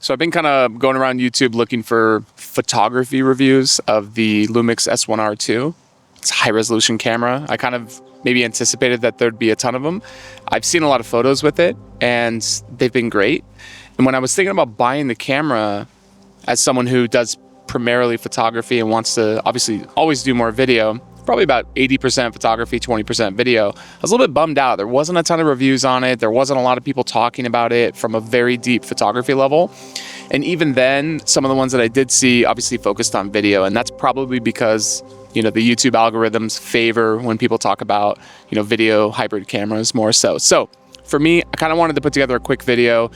So I've been kind of going around YouTube looking for photography reviews of the LUMIX S1RII. It's a high resolution camera. I kind of maybe anticipated that there'd be a ton of them. I've seen a lot of photos with it and they've been great. And when I was thinking about buying the camera, as someone who does primarily photography and wants to obviously always do more video, probably about 80% photography, 20% video, I was a little bit bummed out. There wasn't a ton of reviews on it. There wasn't a lot of people talking about it from a very deep photography level. And even then, some of the ones that I did see obviously focused on video. And that's probably because, you know, the YouTube algorithms favor when people talk about, you know, video hybrid cameras more so. So for me, I kind of wanted to put together a quick video,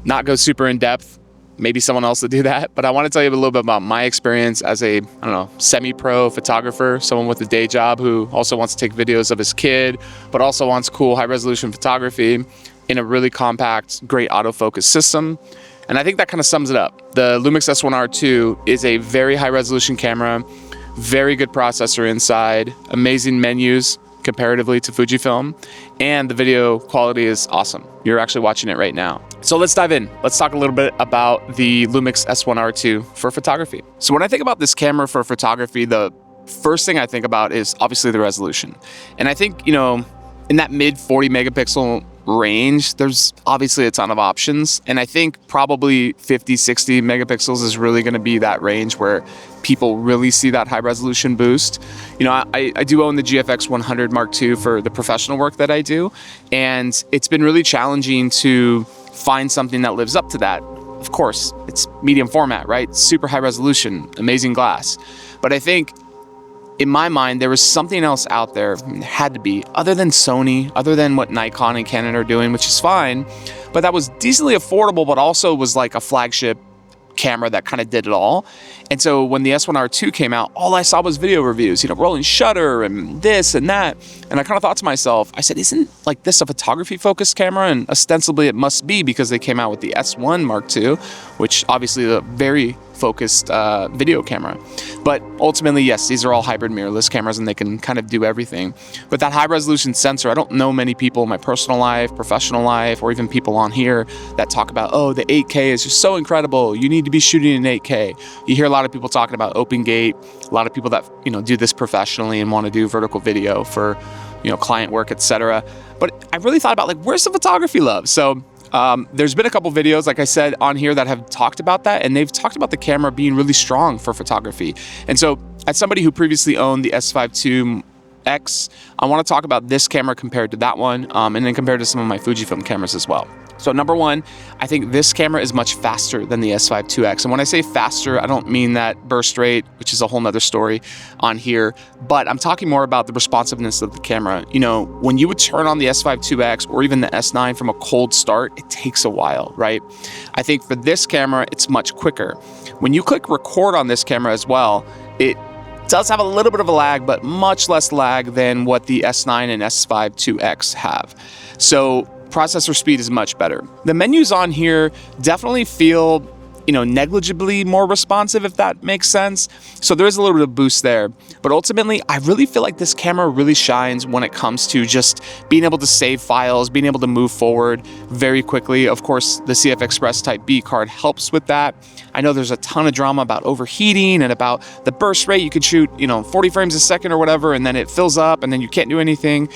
not go super in depth. Maybe someone else will do that, but I want to tell you a little bit about my experience as a, I don't know, semi-pro photographer, someone with a day job who also wants to take videos of his kid, but also wants cool high-resolution photography in a really compact, great autofocus system. And I think that kind of sums it up. The LUMIX S1RII is a very high-resolution camera, very good processor inside, amazing menus comparatively to Fujifilm, and the video quality is awesome. You're actually watching it right now. So let's dive in. Let's talk a little bit about the LUMIX S1RII for photography. So when I think about this camera for photography, the first thing I think about is obviously the resolution. And I think, you know, in that mid 40 megapixel range, there's obviously a ton of options. And I think probably 50, 60 megapixels is really gonna be that range where people really see that high resolution boost. You know, I do own the GFX 100 Mark II for the professional work that I do. And it's been really challenging to find something that lives up to that. Of course, it's medium format, right? Super high resolution, amazing glass. But I think in my mind, there was something else out there, there had to be, other than Sony, other than what Nikon and Canon are doing, which is fine, but that was decently affordable, but also was like a flagship camera that kind of did it all. And so when the S1R2 came out, all I saw was video reviews, you know, rolling shutter and this and that. And I kind of thought to myself, I said, isn't like this a photography focused camera? And ostensibly it must be because they came out with the S1 Mark II, which obviously is a very focused video camera. But ultimately, yes, these are all hybrid mirrorless cameras and they can kind of do everything. But that high resolution sensor, I don't know many people in my personal life, professional life, or even people on here that talk about, oh, the 8K is just so incredible. You need to be shooting in 8K. You hear a lot of people talking about open gate, a lot of people that, you know, do this professionally and want to do vertical video for, you know, client work, etc. But I really thought about like, where's the photography love? So there's been a couple videos, like I said, on here that have talked about that, and they've talked about the camera being really strong for photography. And so as somebody who previously owned the S5 II X, I want to talk about this camera compared to that one, and then compared to some of my Fujifilm cameras as well. So number one, I think this camera is much faster than the S5 IIX. And when I say faster, I don't mean that burst rate, which is a whole nother story on here, but I'm talking more about the responsiveness of the camera. You know, when you would turn on the S5 IIX or even the S9 from a cold start, it takes a while, right? I think for this camera, it's much quicker. When you click record on this camera as well, it does have a little bit of a lag, but much less lag than what the S9 and S5 IIX have. So processor speed is much better. The menus on here definitely feel, you know, negligibly more responsive, if that makes sense. So there is a little bit of boost there. But ultimately, I really feel like this camera really shines when it comes to just being able to save files, being able to move forward very quickly. Of course, the CF Express Type B card helps with that. I know there's a ton of drama about overheating and about the burst rate. You could shoot, you know, 40 frames a second or whatever, and then it fills up and then you can't do anything.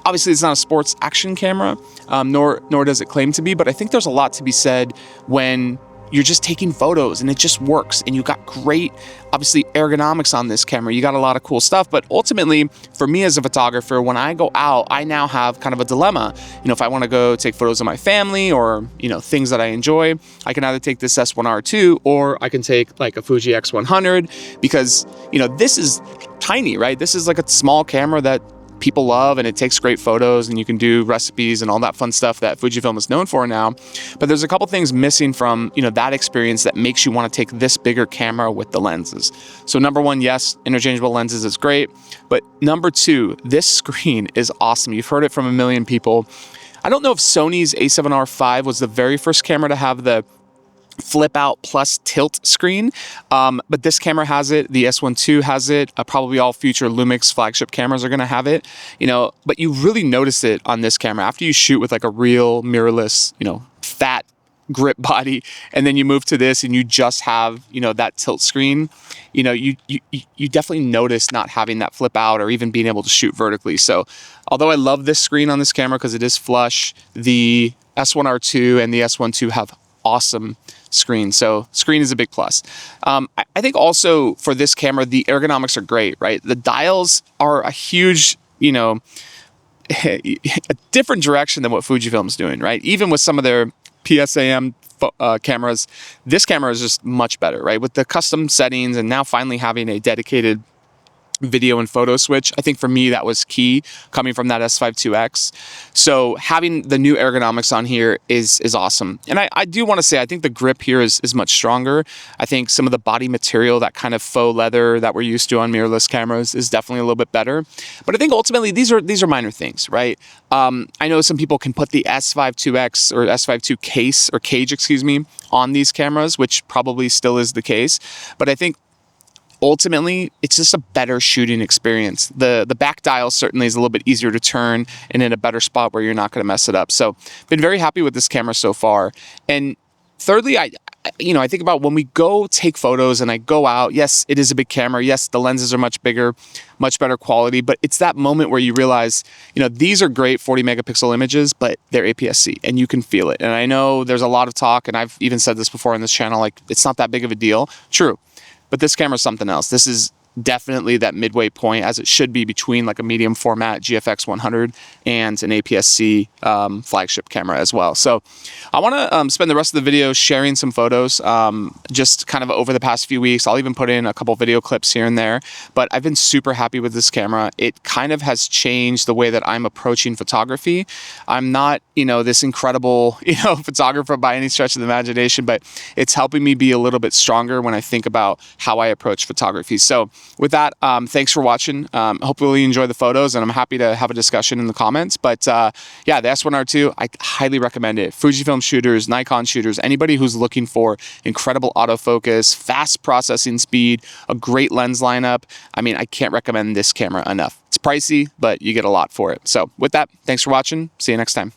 Obviously, it's not a sports action camera, nor does it claim to be, but I think there's a lot to be said when you're just taking photos and it just works and you got great, obviously, ergonomics on this camera. You got a lot of cool stuff, but ultimately, for me as a photographer, when I go out, I now have kind of a dilemma. You know, if I want to go take photos of my family or, you know, things that I enjoy, I can either take this S1R2 or I can take like a Fuji X100 because, you know, this is tiny, right? This is like a small camera that people love and it takes great photos and you can do recipes and all that fun stuff that Fujifilm is known for now. But there's a couple things missing from, you know, that experience that makes you want to take this bigger camera with the lenses. So number one, yes, interchangeable lenses is great. But number two, this screen is awesome. You've heard it from a million people. I don't know if Sony's A7R V was the very first camera to have the flip out plus tilt screen, but this camera has it. The S1 II has it. Probably all future LUMIX flagship cameras are going to have it, you know, but you really notice it on this camera after you shoot with like a real mirrorless, you know, fat grip body, and then you move to this and you just have, you know, that tilt screen, you know, you definitely notice not having that flip out or even being able to shoot vertically. So although I love this screen on this camera because it is flush, the S1R2 and the S1 II have awesome screen. So screen is a big plus. I think also for this camera, the ergonomics are great, right? The dials are a huge, you know, a different direction than what Fujifilm's doing, right? Even with some of their PSAM cameras, this camera is just much better, right? With the custom settings and now finally having a dedicated video and photo switch. I think for me that was key coming from that S5 IIX. So having the new ergonomics on here is awesome. And I do want to say I think the grip here is much stronger. I think some of the body material, that kind of faux leather that we're used to on mirrorless cameras, is definitely a little bit better. But I think ultimately these are minor things, right? I know some people can put the S5 IIX or S5 II case or cage, excuse me, on these cameras, which probably still is the case. But I think ultimately, it's just a better shooting experience. The back dial certainly is a little bit easier to turn and in a better spot where you're not going to mess it up. So been very happy with this camera so far. And thirdly, I think about when we go take photos and I go out, yes, it is a big camera. Yes, the lenses are much bigger, much better quality, but it's that moment where you realize, you know, these are great 40 megapixel images, but they're APS-C and you can feel it. And I know there's a lot of talk, and I've even said this before on this channel, like it's not that big of a deal. True. But this camera is something else. This is definitely that midway point, as it should be, between like a medium format GFX 100 and an APS-C flagship camera as well. So I want to spend the rest of the video sharing some photos just kind of over the past few weeks. I'll even put in a couple video clips here and there, but I've been super happy with this camera. It kind of has changed the way that I'm approaching photography. I'm not, you know, this incredible, you know, photographer by any stretch of the imagination, but it's helping me be a little bit stronger when I think about how I approach photography. So with that, thanks for watching. Hopefully you enjoy the photos, and I'm happy to have a discussion in the comments. But yeah, the S1R2, I highly recommend it. Fujifilm shooters, Nikon shooters, anybody who's looking for incredible autofocus, fast processing speed, a great lens lineup. I mean, I can't recommend this camera enough. It's pricey, but you get a lot for it. So with that, thanks for watching. See you next time.